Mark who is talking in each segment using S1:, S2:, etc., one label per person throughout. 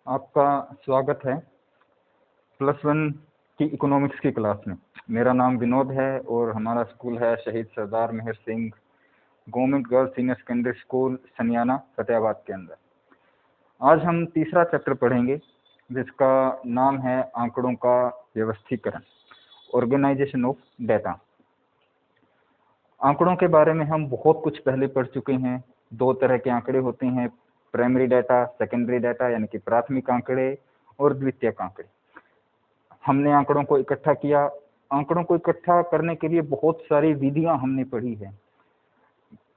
S1: आपका स्वागत है +1 की इकोनॉमिक्स की क्लास में। मेरा नाम विनोद है और हमारा स्कूल है Shaheed Sardar Mehar Singh government girls senior secondary school Saniyana Fatehabad के अंदर। आज हम तीसरा चैप्टर पढ़ेंगे जिसका नाम है आंकड़ों का व्यवस्थीकरण, ऑर्गेनाइजेशन ऑफ डेटा। आंकड़ों के बारे में हम बहुत कुछ पहले पढ़ चुके हैं। 2 तरह के आंकड़े होते हैं, प्राइमरी डाटा, सेकेंडरी डाटा यानी कि प्राथमिक आंकड़े और द्वितीयक आंकड़े। हमने आंकड़ों को इकट्ठा किया। आंकड़ों को इकट्ठा करने के लिए बहुत सारी विधियां हमने पढ़ी है,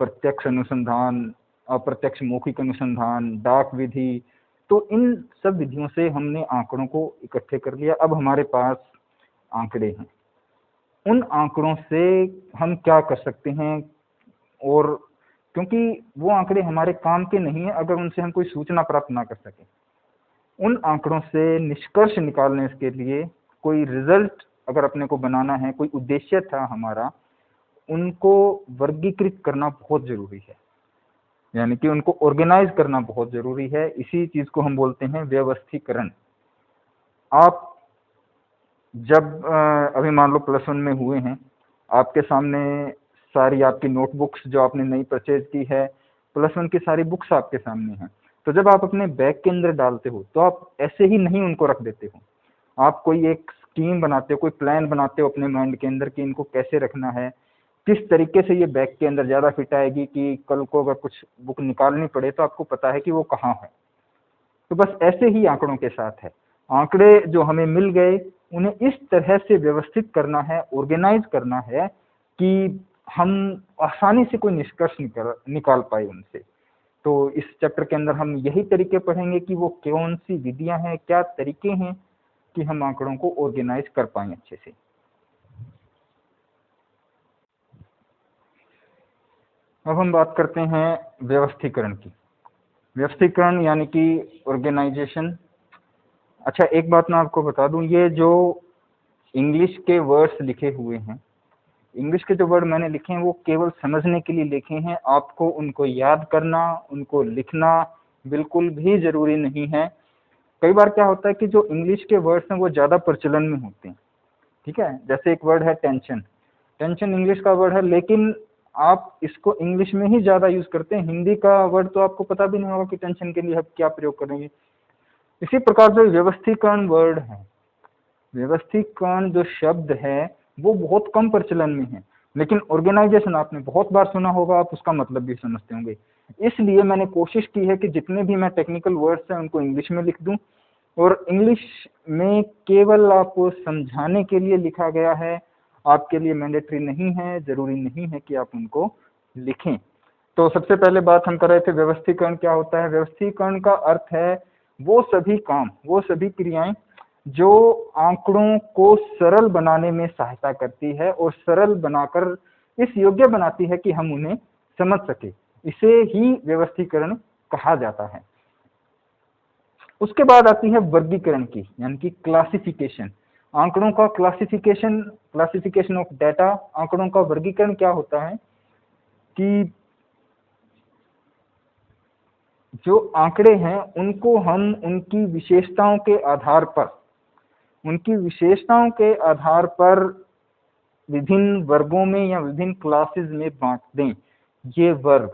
S1: प्रत्यक्ष अनुसंधान, अप्रत्यक्ष मौखिक अनुसंधान, डाक विधि। तो इन सब विधियों से हमने आंकड़ों को इकट्ठे कर लिया। अब हमारे पास आंकड़े हैं। उन आंकड़ों से हम क्या कर सकते हैं, और क्योंकि वो आंकड़े हमारे काम के नहीं है अगर उनसे हम कोई सूचना प्राप्त ना कर सके, उन आंकड़ों से निष्कर्ष निकालने के लिए कोई रिजल्ट अगर अपने को बनाना है, कोई उद्देश्य था हमारा, उनको वर्गीकृत करना बहुत जरूरी है, यानी कि उनको ऑर्गेनाइज करना बहुत जरूरी है। इसी चीज को हम बोलते हैं व्यवस्थीकरण। आप जब अभी मान लो +1 में हुए हैं, आपके सामने सारी आपकी नोटबुक्स जो आपने नई परचेज की है, +1 की सारी बुक्स आपके सामने हैं। तो जब आप अपने बैग के अंदर डालते हो तो आप ऐसे ही नहीं उनको रख देते हो, आप कोई एक स्कीम बनाते हो, कोई प्लान बनाते हो अपने माइंड के अंदर कि इनको कैसे रखना है, किस तरीके से ये बैग के अंदर ज़्यादा फिट आएगी कि कल को अगर कुछ बुक निकालनी पड़े तो आपको पता है कि वो कहाँ है। तो बस ऐसे ही आंकड़ों के साथ है। आंकड़े जो हमें मिल गए उन्हें इस तरह से व्यवस्थित करना है, ऑर्गेनाइज करना है कि हम आसानी से कोई निष्कर्ष निकाल पाए उनसे। तो इस चैप्टर के अंदर हम यही तरीके पढ़ेंगे कि वो कौन सी विधियां हैं, क्या तरीके हैं कि हम आंकड़ों को ऑर्गेनाइज कर पाए अच्छे से। अब हम बात करते हैं व्यवस्थीकरण की। व्यवस्थीकरण यानी कि ऑर्गेनाइजेशन। अच्छा, एक बात मैं आपको बता दूं, ये जो इंग्लिश के वर्ड्स लिखे हुए हैं, इंग्लिश के जो वर्ड मैंने लिखे हैं वो केवल समझने के लिए लिखे हैं। आपको उनको याद करना, उनको लिखना बिल्कुल भी जरूरी नहीं है। कई बार क्या होता है कि जो इंग्लिश के वर्ड्स हैं वो ज़्यादा प्रचलन में होते हैं, ठीक है। जैसे एक वर्ड है टेंशन, टेंशन इंग्लिश का वर्ड है, लेकिन आप इसको इंग्लिश में ही ज़्यादा यूज़ करते हैं। हिंदी का वर्ड तो आपको पता भी नहीं होगा कि टेंशन के लिए आप क्या प्रयोग करेंगे। इसी प्रकार जो व्यवस्थीकरण वर्ड है, व्यवस्थीकरण जो शब्द है वो बहुत कम प्रचलन में है, लेकिन ऑर्गेनाइजेशन आपने बहुत बार सुना होगा, आप उसका मतलब भी समझते होंगे। इसलिए मैंने कोशिश की है कि जितने भी मैं टेक्निकल वर्ड्स हैं उनको इंग्लिश में लिख दूं, और इंग्लिश में केवल आपको समझाने के लिए लिखा गया है, आपके लिए मैंडेटरी नहीं है, जरूरी नहीं है कि आप उनको लिखें। तो सबसे पहले बात हम कर रहे थे व्यवस्थीकरण क्या होता है। व्यवस्थीकरण का अर्थ है वो सभी काम, वो सभी क्रियाएं जो आंकड़ों को सरल बनाने में सहायता करती है और सरल बनाकर इस योग्य बनाती है कि हम उन्हें समझ सके, इसे ही व्यवस्थीकरण कहा जाता है। उसके बाद आती है वर्गीकरण की, यानी कि क्लासिफिकेशन। आंकड़ों का क्लासिफिकेशन, क्लासिफिकेशन ऑफ डाटा। आंकड़ों का वर्गीकरण क्या होता है कि जो आंकड़े हैं उनको हम उनकी विशेषताओं के आधार पर, उनकी विशेषताओं के आधार पर विभिन्न वर्गों में या विभिन्न क्लासेस में बांट दें। ये वर्ग,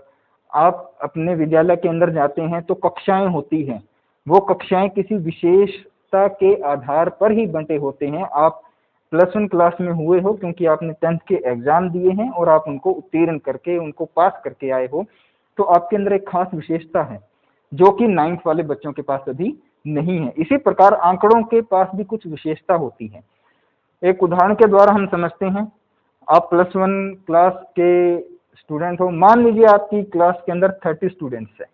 S1: आप अपने विद्यालय के अंदर जाते हैं तो कक्षाएं होती हैं, वो कक्षाएं किसी विशेषता के आधार पर ही बंटे होते हैं। आप +1 क्लास में हुए हो क्योंकि आपने 10th के एग्जाम दिए हैं और आप उनको उत्तीर्ण करके, उनको पास करके आए हो, तो आपके अंदर एक खास विशेषता है जो कि 9th वाले बच्चों के पास अभी नहीं है। इसी प्रकार आंकड़ों के पास भी कुछ विशेषता होती है। एक उदाहरण के द्वारा हम समझते हैं। आप +1 क्लास के स्टूडेंट हो, मान लीजिए आपकी क्लास के अंदर 30 स्टूडेंट्स है।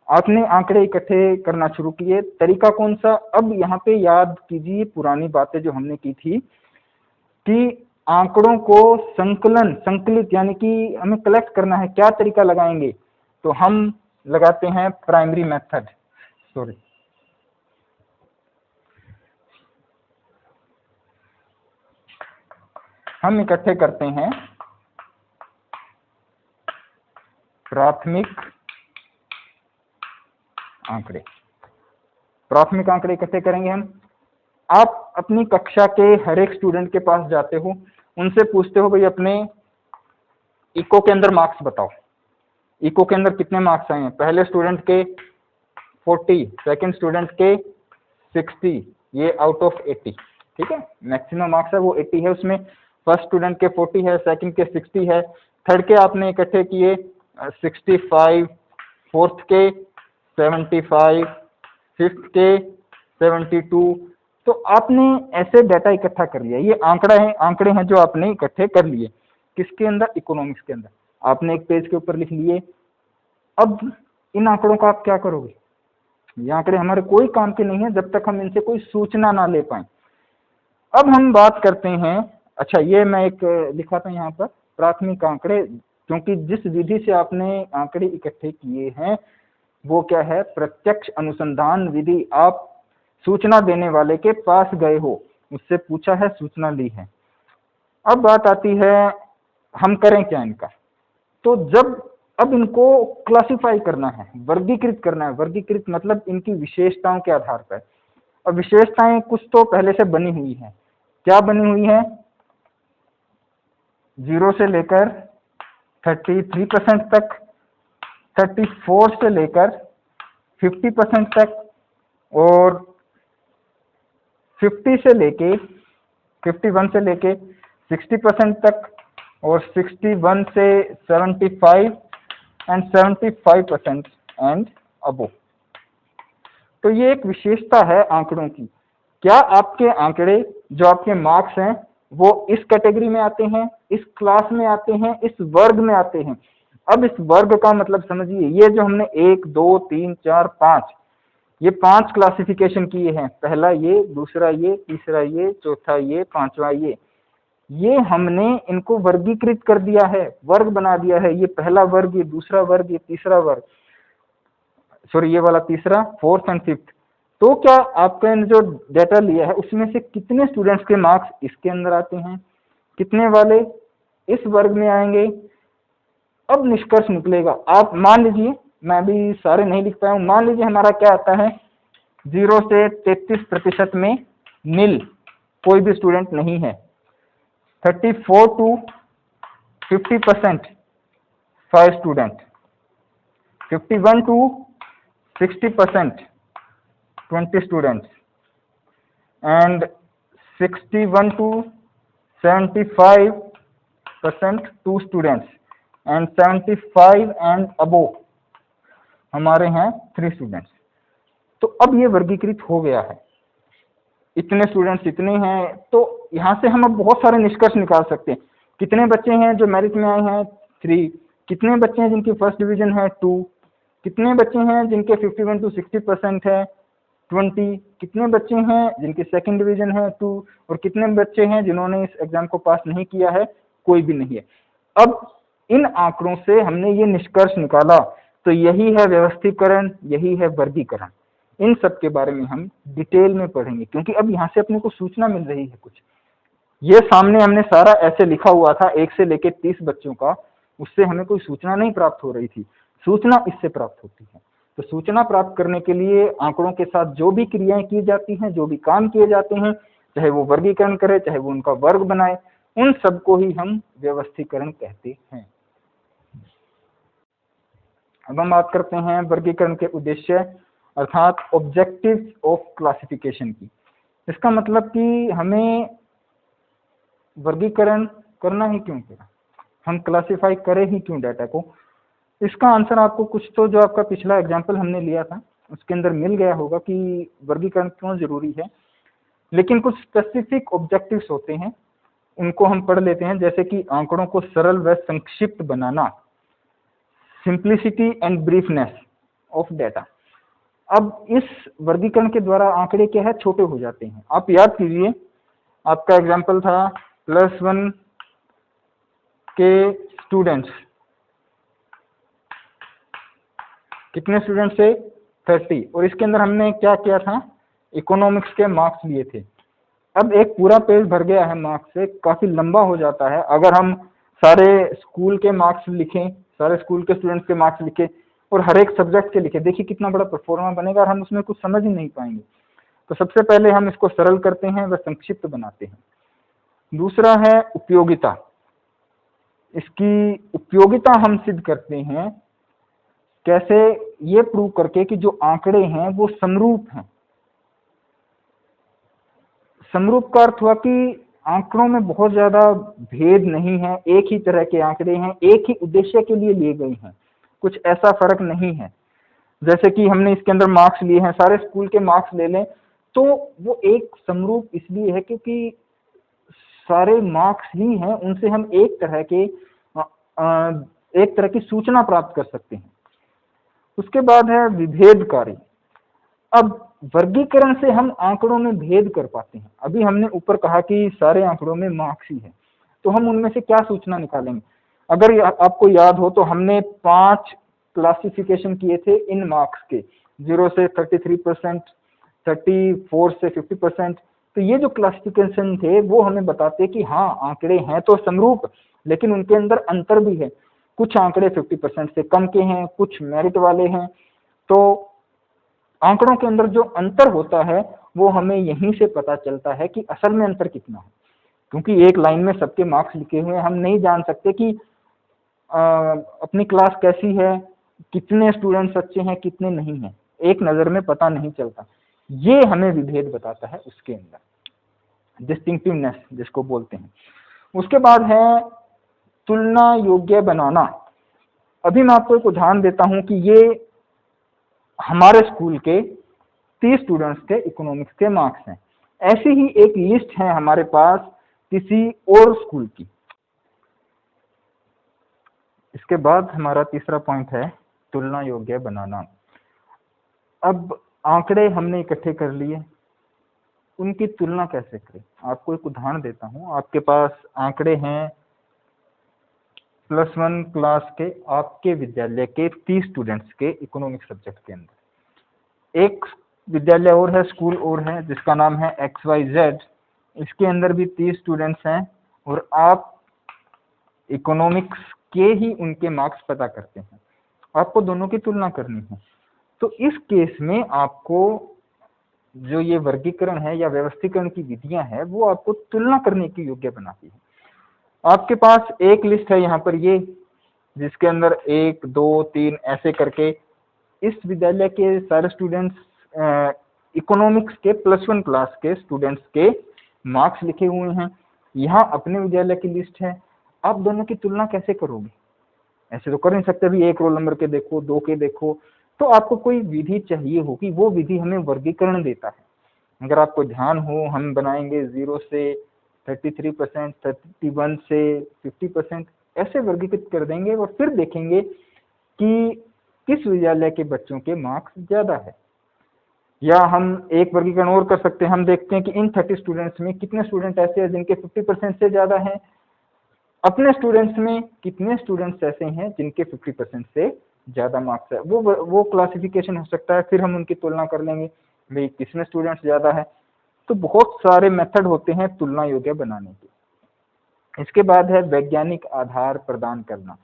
S1: आपने आंकड़े इकट्ठे करना शुरू किए। तरीका कौन सा? अब यहाँ पे याद कीजिए पुरानी बातें जो हमने की थी कि आंकड़ों को संकलित यानी कि हमें कलेक्ट करना है। क्या तरीका लगाएंगे? तो हम लगाते हैं प्राइमरी मेथड, सॉरी, हम इकट्ठे करते हैं प्राथमिक आंकड़े। प्राथमिक आंकड़े इकट्ठे करेंगे हम। आप अपनी कक्षा के हर एक स्टूडेंट के पास जाते हो, उनसे पूछते हो भाई अपने इको के अंदर मार्क्स बताओ, इको के अंदर कितने मार्क्स आए हैं। पहले स्टूडेंट के 40, सेकंड स्टूडेंट के 60, ये आउट ऑफ 80, ठीक है। मैक्सिमम मार्क्स है वो 80 है उसमें। फर्स्ट स्टूडेंट के 40 है, सेकंड के 60 है, थर्ड के आपने इकट्ठे किए 65, फोर्थ के 75, फिफ्थ के 72। तो आपने ऐसे डाटा इकट्ठा कर लिया। ये आंकड़े हैं जो आपने इकट्ठे कर लिए। किसके अंदर? इकोनॉमिक्स के अंदर। आपने एक पेज के ऊपर लिख लिए। अब इन आंकड़ों का आप क्या करोगे? ये आंकड़े हमारे कोई काम के नहीं है जब तक हम इनसे कोई सूचना ना ले पाए। अब हम बात करते हैं, अच्छा ये मैं एक लिखा था यहाँ पर, प्राथमिक आंकड़े, क्योंकि जिस विधि से आपने आंकड़े इकट्ठे किए हैं वो क्या है? प्रत्यक्ष अनुसंधान विधि। आप सूचना देने वाले के पास गए हो, उससे पूछा है, सूचना ली है। अब बात आती है हम करें क्या इनका? तो अब इनको क्लासिफाई करना है, वर्गीकृत करना है। वर्गीकृत मतलब इनकी विशेषताओं के आधार पर। अब विशेषताएं कुछ तो पहले से बनी हुई है। क्या बनी हुई है? 0 से लेकर 33% तक, 34 से लेकर 50% तक, और 51 से लेके 60% तक, और 61 से 75 एंड 75% एंड अबो। तो ये एक विशेषता है आंकड़ों की। क्या आपके आंकड़े जो आपके मार्क्स हैं वो इस कैटेगरी में आते हैं, इस क्लास में आते हैं, इस वर्ग में आते हैं? अब इस वर्ग का मतलब समझिए, ये जो हमने 1, 2, 3, 4, 5, ये 5 क्लासिफिकेशन किए हैं। पहला ये, दूसरा ये, तीसरा ये, चौथा ये, पांचवा ये हमने इनको वर्गीकृत कर दिया है, वर्ग बना दिया है। ये पहला वर्ग, ये दूसरा वर्ग, ये तीसरा वर्ग, सॉरी ये वाला तीसरा, फोर्थ एंड फिफ्थ। तो क्या आपने जो डेटा लिया है उसमें से कितने स्टूडेंट्स के मार्क्स इसके अंदर आते हैं, कितने वाले इस वर्ग में आएंगे? अब निष्कर्ष निकलेगा। आप मान लीजिए, मैं भी सारे नहीं लिख पाया हूं, मान लीजिए हमारा क्या आता है, 0 से 33% में नील, कोई भी स्टूडेंट नहीं है। 34 to 50%, 5 student. 51 to 60%, 20 students. And 61 to 75%, 2 students. And 75 and above हमारे हैं 3 स्टूडेंट्स। तो अब ये वर्गीकृत हो गया है, इतने स्टूडेंट्स इतने हैं। तो यहाँ से हम अब बहुत सारे निष्कर्ष निकाल सकते हैं। कितने बच्चे हैं जो मेरिट में आए हैं? 3। कितने बच्चे हैं जिनकी फर्स्ट डिवीजन है? 2। कितने बच्चे हैं जिनके 51 to 60% है? 20। कितने बच्चे हैं जिनकी सेकंड डिवीजन है? 2। और कितने बच्चे हैं जिन्होंने इस एग्जाम को पास नहीं किया है? कोई भी नहीं है। अब इन आंकड़ों से हमने ये निष्कर्ष निकाला, तो यही है व्यवस्थीकरण, यही है वर्गीकरण। इन सब के बारे में हम डिटेल में पढ़ेंगे, क्योंकि अब यहाँ से अपने को सूचना मिल रही है कुछ। ये सामने हमने सारा ऐसे लिखा हुआ था 1 से लेकर 30 बच्चों का, उससे हमें कोई सूचना नहीं प्राप्त हो रही थी। सूचना इससे प्राप्त होती है। तो सूचना प्राप्त करने के लिए आंकड़ों के साथ जो भी क्रियाएं की जाती हैं, जो भी काम किए जाते हैं, चाहे वो वर्गीकरण करे, चाहे वो उनका वर्ग बनाए, उन सबको ही हम व्यवस्थीकरण कहते हैं। अब हम बात करते हैं वर्गीकरण के उद्देश्य, अर्थात ऑब्जेक्टिव्स ऑफ क्लासिफिकेशन की। इसका मतलब कि हमें वर्गीकरण करना ही क्यों पड़ा, हम क्लासिफाई करें ही क्यों डाटा को? इसका आंसर आपको कुछ तो, जो आपका पिछला एग्जाम्पल हमने लिया था उसके अंदर मिल गया होगा कि वर्गीकरण क्यों जरूरी है। लेकिन कुछ स्पेसिफिक ऑब्जेक्टिव्स होते हैं, उनको हम पढ़ लेते हैं। जैसे कि आंकड़ों को सरल व संक्षिप्त बनाना, सिंप्लिसिटी एंड ब्रीफनेस ऑफ डाटा। अब इस वर्गीकरण के द्वारा आंकड़े क्या है, छोटे हो जाते हैं। आप याद कीजिए, आपका एग्जाम्पल था +1 के स्टूडेंट्स, कितने स्टूडेंट्स थे? 30। और इसके अंदर हमने क्या किया था, इकोनॉमिक्स के मार्क्स लिए थे। अब एक पूरा पेज भर गया है मार्क्स से, काफी लंबा हो जाता है। अगर हम सारे स्कूल के मार्क्स लिखें, सारे स्कूल के स्टूडेंट्स के मार्क्स लिखें, और हर एक सब्जेक्ट के लिखे, देखिए कितना बड़ा परफॉर्मा बनेगा और हम उसमें कुछ समझ ही नहीं पाएंगे। तो सबसे पहले हम इसको सरल करते हैं व संक्षिप्त बनाते हैं। दूसरा है उपयोगिता। इसकी उपयोगिता हम सिद्ध करते हैं कैसे, ये प्रूव करके कि जो आंकड़े हैं वो समरूप हैं। समरूप का अर्थ हुआ कि आंकड़ों में बहुत ज्यादा भेद नहीं है, एक ही तरह के आंकड़े हैं, एक ही उद्देश्य के लिए लिए गए हैं, कुछ ऐसा फर्क नहीं है। जैसे कि हमने इसके अंदर मार्क्स लिए हैं, सारे स्कूल के मार्क्स ले लें तो वो एक समरूप इसलिए है क्योंकि सारे मार्क्स ही हैं, उनसे हम एक तरह की सूचना प्राप्त कर सकते हैं। उसके बाद है विभेदकारी। अब वर्गीकरण से हम आंकड़ों में भेद कर पाते हैं। अभी हमने ऊपर कहा कि सारे आंकड़ों में मार्क्स ही है, तो हम उनमें से क्या सूचना निकालेंगे। अगर आपको याद हो तो हमने 5 क्लासिफिकेशन किए थे इन मार्क्स के, 0 से 33%, 34 से 50%। तो ये जो क्लासिफिकेशन थे वो हमें बताते कि हाँ आंकड़े हैं तो समरूप, लेकिन उनके अंदर अंतर भी है। कुछ आंकड़े 50% से कम के हैं, कुछ मेरिट वाले हैं। तो आंकड़ों के अंदर जो अंतर होता है वो हमें यहीं से पता चलता है कि असल में अंतर कितना है, क्योंकि एक लाइन में सबके मार्क्स लिखे हुए हैं, हम नहीं जान सकते कि अपनी क्लास कैसी है, कितने स्टूडेंट्स अच्छे हैं कितने नहीं हैं, एक नजर में पता नहीं चलता। ये हमें विभेद बताता है उसके अंदर, डिस्टिंक्टिवनेस जिसको बोलते हैं। उसके बाद है तुलना योग्य बनाना। अभी मैं आपको एक उदाहरण देता हूं कि ये हमारे स्कूल के 30 स्टूडेंट्स के इकोनॉमिक्स के मार्क्स हैं। ऐसी ही एक लिस्ट है हमारे पास किसी और स्कूल की। इसके बाद हमारा तीसरा पॉइंट है तुलना योग्य बनाना। अब आंकड़े हमने इकट्ठे कर लिए, उनकी तुलना कैसे करें। आपको एक उदाहरण देता हूं। आपके पास आंकड़े हैं +1 क्लास के आपके विद्यालय के 30 स्टूडेंट्स के इकोनॉमिक्स सब्जेक्ट के अंदर। एक विद्यालय और है, स्कूल और है, जिसका नाम है XYZ। इसके अंदर भी 30 स्टूडेंट्स हैं और आप इकोनॉमिक्स के ही उनके मार्क्स पता करते हैं। आपको दोनों की तुलना करनी है। तो इस केस में आपको जो ये वर्गीकरण है या व्यवस्थीकरण की विधियां हैं वो आपको तुलना करने की योग्य बनाती है। आपके पास एक लिस्ट है यहाँ पर ये, जिसके अंदर 1 2 3 ऐसे करके इस विद्यालय के सारे स्टूडेंट्स इकोनॉमिक्स के +1 क्लास के स्टूडेंट्स के मार्क्स लिखे हुए हैं। यहाँ अपने विद्यालय की लिस्ट है। आप दोनों की तुलना कैसे करोगे, ऐसे तो कर नहीं सकते भी एक रोल नंबर के देखो, 2 के देखो। तो आपको कोई विधि चाहिए होगी, वो विधि हमें वर्गीकरण देता है। अगर आपको ध्यान हो, हम बनाएंगे 0 से 33%, 31 से 50%, ऐसे वर्गीकृत कर देंगे और फिर देखेंगे कि किस विद्यालय के बच्चों के मार्क्स ज्यादा है। या हम एक वर्गीकरण और कर सकते हैं, हम देखते हैं कि इन 30 स्टूडेंट्स में कितने स्टूडेंट ऐसे हैं जिनके 50% से ज्यादा हैं, अपने स्टूडेंट्स में कितने स्टूडेंट्स ऐसे हैं जिनके 50% से ज्यादा मार्क्स है। वो क्लासिफिकेशन हो सकता है। फिर हम उनकी तुलना कर लेंगे, भाई किसमें स्टूडेंट्स ज्यादा है। तो बहुत सारे मेथड होते हैं तुलना योग्य बनाने के। इसके बाद है वैज्ञानिक आधार प्रदान करना।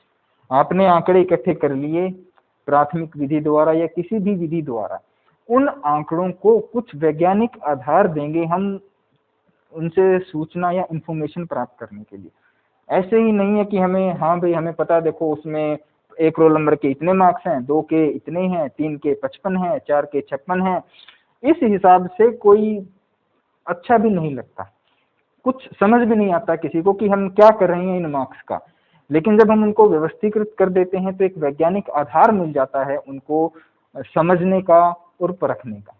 S1: आपने आंकड़े इकट्ठे कर लिए प्राथमिक विधि द्वारा या किसी भी विधि द्वारा, उन आंकड़ों को कुछ वैज्ञानिक आधार देंगे हम उनसे सूचना या इंफॉर्मेशन प्राप्त करने के लिए। ऐसे ही नहीं है कि हमें, हाँ भाई हमें पता, देखो उसमें एक रोल नंबर के इतने मार्क्स हैं, 2 के इतने हैं, 3 के 55 हैं, 4 के 56 हैं। इस हिसाब से कोई अच्छा भी नहीं लगता, कुछ समझ भी नहीं आता किसी को कि हम क्या कर रहे हैं इन मार्क्स का। लेकिन जब हम उनको व्यवस्थीकृत कर देते हैं तो एक वैज्ञानिक आधार मिल जाता है उनको समझने का और परखने का।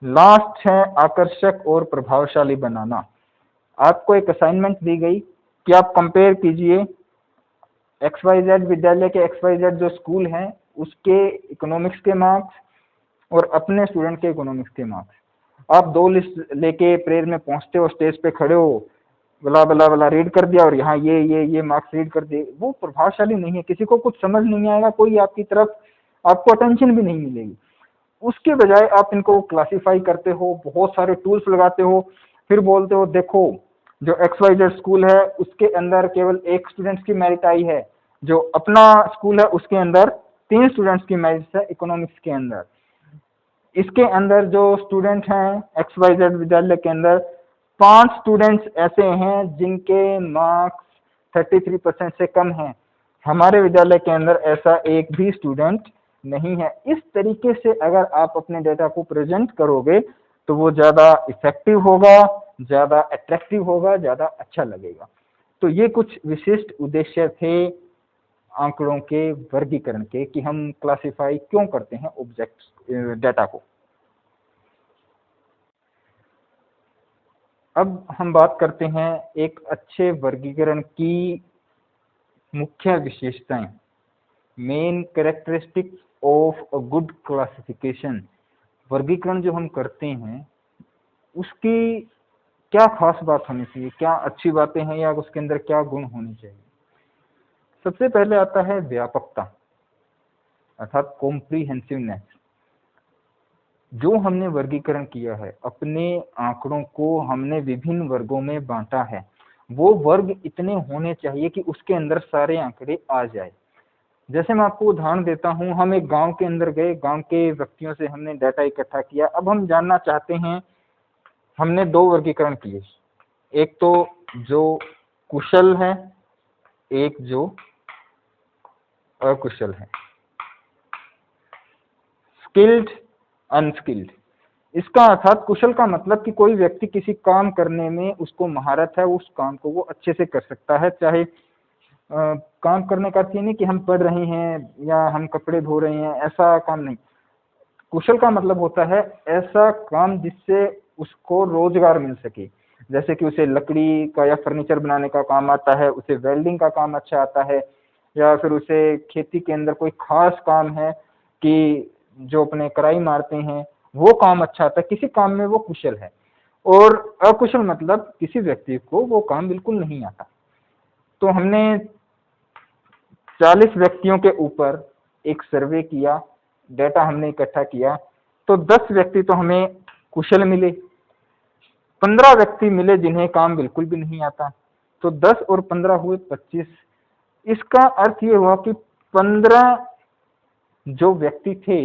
S1: लास्ट है आकर्षक और प्रभावशाली बनाना। आपको एक असाइनमेंट दी गई कि आप कंपेयर कीजिए XYZ विद्यालय के XYZ जो स्कूल है उसके इकोनॉमिक्स के मार्क्स और अपने स्टूडेंट के इकोनॉमिक्स के मार्क्स। आप 2 लिस्ट लेके प्रेयर में पहुंचते हो, स्टेज पे खड़े हो, बला बला बला रीड कर दिया और यहाँ ये मार्क्स रीड कर दिए। वो प्रभावशाली नहीं है, किसी को कुछ समझ नहीं आएगा, कोई आपकी तरफ आपको अटेंशन भी नहीं मिलेगी। उसके बजाय आप इनको क्लासीफाई करते हो, बहुत सारे टूल्स लगाते हो, फिर बोलते हो देखो जो XYZ स्कूल है उसके अंदर केवल 1 स्टूडेंट्स की मेरिट आई है, जो अपना स्कूल है उसके अंदर 3 स्टूडेंट्स की मेरिट है इकोनॉमिक्स के अंदर। इसके अंदर जो स्टूडेंट हैं XYZ विद्यालय के अंदर 5 स्टूडेंट्स ऐसे हैं जिनके मार्क्स 33% से कम हैं। हमारे विद्यालय के अंदर ऐसा एक भी स्टूडेंट नहीं है। इस तरीके से अगर आप अपने डेटा को प्रेजेंट करोगे तो वो ज़्यादा इफेक्टिव होगा, ज़्यादा अट्रैक्टिव होगा, ज़्यादा अच्छा लगेगा। तो ये कुछ विशिष्ट उद्देश्य थे आंकड़ों के वर्गीकरण के, कि हम क्लासिफाई क्यों करते हैं ऑब्जेक्ट डेटा को। अब हम बात करते हैं एक अच्छे वर्गीकरण की मुख्य विशेषताएं, main characteristics of a good classification. वर्गीकरण जो हम करते हैं उसकी क्या खास बात होनी चाहिए, क्या अच्छी बातें हैं या उसके अंदर क्या गुण होने चाहिए। सबसे पहले आता है व्यापकता अर्थात कॉम्प्रिहेंसिवनेस। जो हमने वर्गीकरण किया है, अपने आंकड़ों को हमने विभिन्न वर्गों में बांटा है, वो वर्ग इतने होने चाहिए कि उसके अंदर सारे आंकड़े आ जाए। जैसे मैं आपको उदाहरण देता हूं, हम एक गांव के अंदर गए, गांव के व्यक्तियों से हमने डाटा इकट्ठा किया। अब हम जानना चाहते हैं, हमने 2 वर्गीकरण किए, एक तो जो कुशल है, एक जो अकुशल है, स्किल्ड अनस्किल्ड। इसका अर्थात कुशल का मतलब कि कोई व्यक्ति किसी काम करने में उसको महारत है, उस काम को वो अच्छे से कर सकता है। चाहे काम करने का अर्थ ये नहीं कि हम पढ़ रहे हैं या हम कपड़े धो रहे हैं, ऐसा काम नहीं। कुशल का मतलब होता है ऐसा काम जिससे उसको रोजगार मिल सके। जैसे कि उसे लकड़ी का या फर्नीचर बनाने का काम आता है, उसे वेल्डिंग का काम अच्छा आता है, या फिर उसे खेती के अंदर कोई खास काम है कि जो अपने कढ़ाई मारते हैं वो काम अच्छा आता है, किसी काम में वो कुशल है। और अकुशल मतलब किसी व्यक्ति को वो काम बिल्कुल नहीं आता। तो हमने 40 व्यक्तियों के ऊपर एक सर्वे किया, डेटा हमने इकट्ठा किया, तो 10 व्यक्ति तो हमें कुशल मिले, 15 व्यक्ति मिले जिन्हें काम बिल्कुल भी नहीं आता। तो 10 और 15 हुए 25। इसका अर्थ ये हुआ कि 15 जो व्यक्ति थे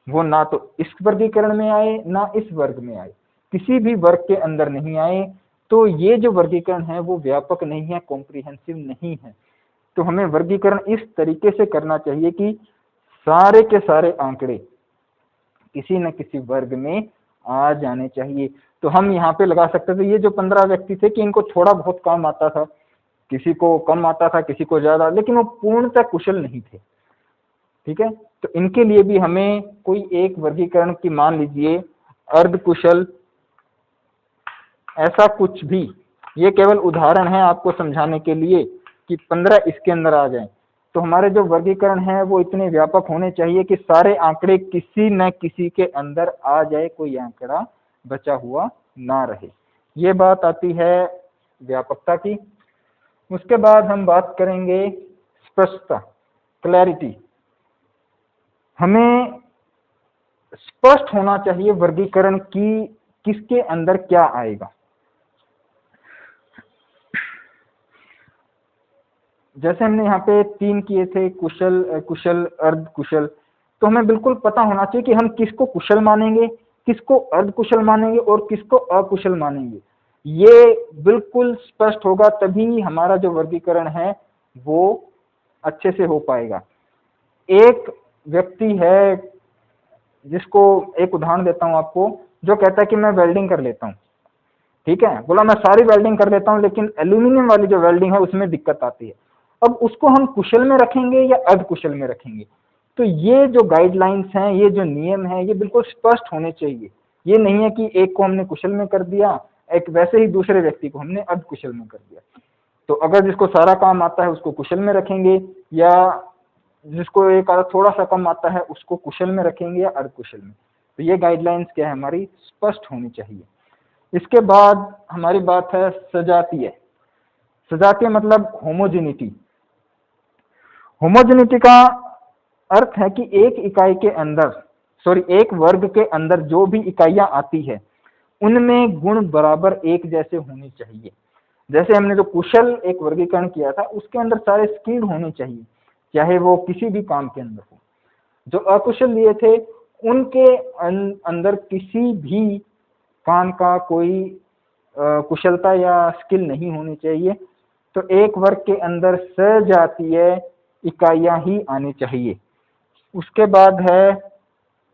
S1: वो ना तो इस वर्गीकरण में आए ना इस वर्ग में आए, किसी भी वर्ग के अंदर नहीं आए। तो ये जो वर्गीकरण है वो व्यापक नहीं है, कॉम्प्रिहेंसिव नहीं है। तो हमें वर्गीकरण इस तरीके से करना चाहिए कि सारे के सारे आंकड़े किसी न किसी वर्ग में आ जाने चाहिए। तो हम यहाँ पे लगा सकते थे ये जो 15 व्यक्ति थे कि इनको थोड़ा बहुत काम आता था, किसी को कम आता था, किसी को ज्यादा, लेकिन वो पूर्णतः कुशल नहीं थे। ठीक है, तो इनके लिए भी हमें कोई एक वर्गीकरण की, मान लीजिए अर्ध कुशल, ऐसा कुछ भी, ये केवल उदाहरण है आपको समझाने के लिए कि 15 इसके अंदर आ जाएं। तो हमारे जो वर्गीकरण है वो इतने व्यापक होने चाहिए कि सारे आंकड़े किसी न किसी के अंदर आ जाए, कोई आंकड़ा बचा हुआ ना रहे। ये बात आती है व्यापकता की। उसके बाद हम बात करेंगे स्पष्टता, क्लैरिटी। हमें स्पष्ट होना चाहिए वर्गीकरण की किसके अंदर क्या आएगा। जैसे हमने यहाँ पे 3 किए थे, कुशल, कुशल, अर्ध कुशल, तो हमें बिल्कुल पता होना चाहिए कि हम किसको कुशल मानेंगे, किसको अर्ध कुशल मानेंगे और किसको अकुशल मानेंगे। ये बिल्कुल स्पष्ट होगा, तभी हमारा जो वर्गीकरण है वो अच्छे से हो पाएगा। एक व्यक्ति है जिसको, एक उदाहरण देता हूं आपको, जो कहता है कि मैं वेल्डिंग कर लेता हूं, ठीक है, बोला मैं सारी वेल्डिंग कर लेता हूं, लेकिन एल्यूमिनियम वाली जो वेल्डिंग है उसमें दिक्कत आती है। अब उसको हम कुशल में रखेंगे या अर्ध कुशल में रखेंगे? तो ये जो गाइडलाइंस हैं, ये जो नियम हैं, ये बिल्कुल स्पष्ट होने चाहिए। ये नहीं है कि एक को हमने कुशल में कर दिया, एक वैसे ही दूसरे व्यक्ति को हमने अर्ध कुशल में कर दिया। तो अगर जिसको सारा काम आता है उसको कुशल में रखेंगे, या जिसको एक आधा थोड़ा सा कम आता है उसको कुशल में रखेंगे या अर्ध कुशल में। तो ये गाइडलाइंस क्या है हमारी, स्पष्ट होनी चाहिए। इसके बाद हमारी बात है सजातीय। सजातीय मतलब होमोजेनिटी। होमोजेनिटी का अर्थ है कि एक इकाई के अंदर, एक वर्ग के अंदर जो भी इकाइयां आती है उनमें गुण बराबर एक जैसे होने चाहिए। जैसे हमने जो कुशल एक वर्गीकरण किया था उसके अंदर सारे स्किल्ड होने चाहिए, चाहे वो किसी भी काम के अंदर हो। जो अकुशल लिए थे उनके अंदर किसी भी काम का कोई कुशलता या स्किल नहीं होनी चाहिए। तो एक वर्ग के अंदर सजातीय इकाइयां ही आनी चाहिए। उसके बाद है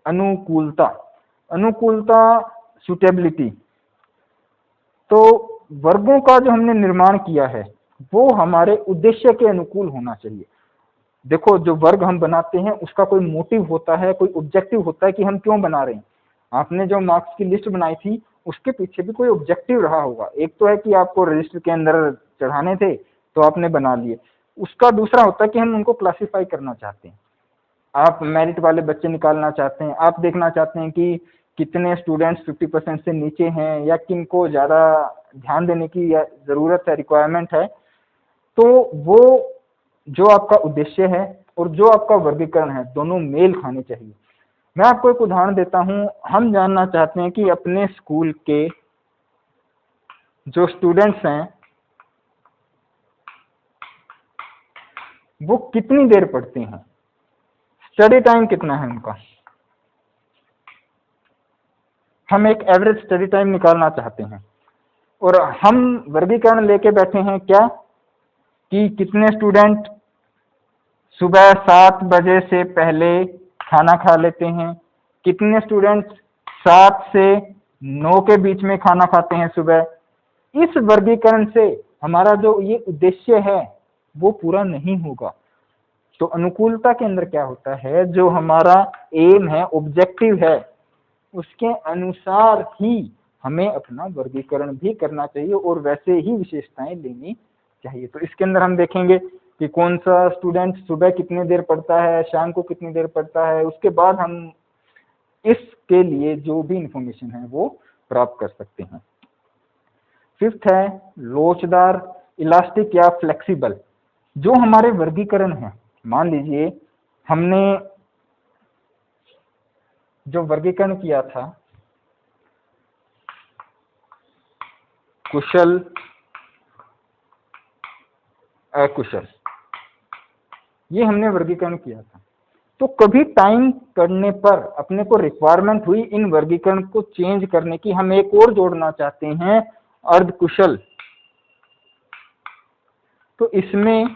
S1: अनुकूलता। अनुकूलता सुटेबिलिटी। तो वर्गों का जो हमने निर्माण किया है वो हमारे उद्देश्य के अनुकूल होना चाहिए। देखो, जो वर्ग हम बनाते हैं उसका कोई मोटिव होता है, कोई ऑब्जेक्टिव होता है कि हम क्यों बना रहे हैं। आपने जो मार्क्स की लिस्ट बनाई थी उसके पीछे भी कोई ऑब्जेक्टिव रहा होगा। एक तो है कि आपको रजिस्टर के अंदर चढ़ाने थे तो आपने बना लिए, उसका दूसरा होता है कि हम उनको क्लासिफाई करना चाहते हैं। आप मेरिट वाले बच्चे निकालना चाहते हैं, आप देखना चाहते हैं कि कितने स्टूडेंट्स 50% से नीचे हैं या किनको ज़्यादा ध्यान देने की ज़रूरत है, रिक्वायरमेंट है। तो वो जो आपका उद्देश्य है और जो आपका वर्गीकरण है दोनों मेल खाने चाहिए। मैं आपको एक उदाहरण देता हूं। हम जानना चाहते हैं कि अपने स्कूल के जो स्टूडेंट्स हैं वो कितनी देर पढ़ते हैं, स्टडी टाइम कितना है उनका। हम एक एवरेज स्टडी टाइम निकालना चाहते हैं और हम वर्गीकरण लेके बैठे हैं क्या कि कितने स्टूडेंट सुबह 7 बजे से पहले खाना खा लेते हैं, कितने स्टूडेंट 7 से 9 के बीच में खाना खाते हैं सुबह। इस वर्गीकरण से हमारा जो ये उद्देश्य है वो पूरा नहीं होगा। तो अनुकूलता के अंदर क्या होता है, जो हमारा एम है, ऑब्जेक्टिव है, उसके अनुसार ही हमें अपना वर्गीकरण भी करना चाहिए और वैसे ही विशेषताएं लेनी चाहिए। तो इसके अंदर हम देखेंगे कि कौन सा स्टूडेंट सुबह कितनी देर पढ़ता है, शाम को कितनी देर पढ़ता है। उसके बाद हम इसके लिए जो भी इंफॉर्मेशन है वो प्राप्त कर सकते हैं। फिफ्थ है लोचदार, इलास्टिक या फ्लेक्सिबल। जो हमारे वर्गीकरण है, मान लीजिए हमने जो वर्गीकरण किया था कुशल अकुशल, ये हमने वर्गीकरण किया था। तो कभी टाइम पड़ने पर अपने को रिक्वायरमेंट हुई इन वर्गीकरण को चेंज करने की, हम एक और जोड़ना चाहते हैं अर्धकुशल, तो इसमें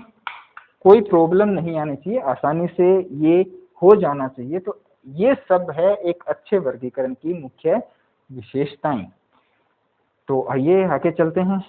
S1: कोई प्रॉब्लम नहीं आनी चाहिए, आसानी से ये हो जाना चाहिए। तो ये सब है एक अच्छे वर्गीकरण की मुख्य विशेषताएं। तो आइए आगे चलते हैं।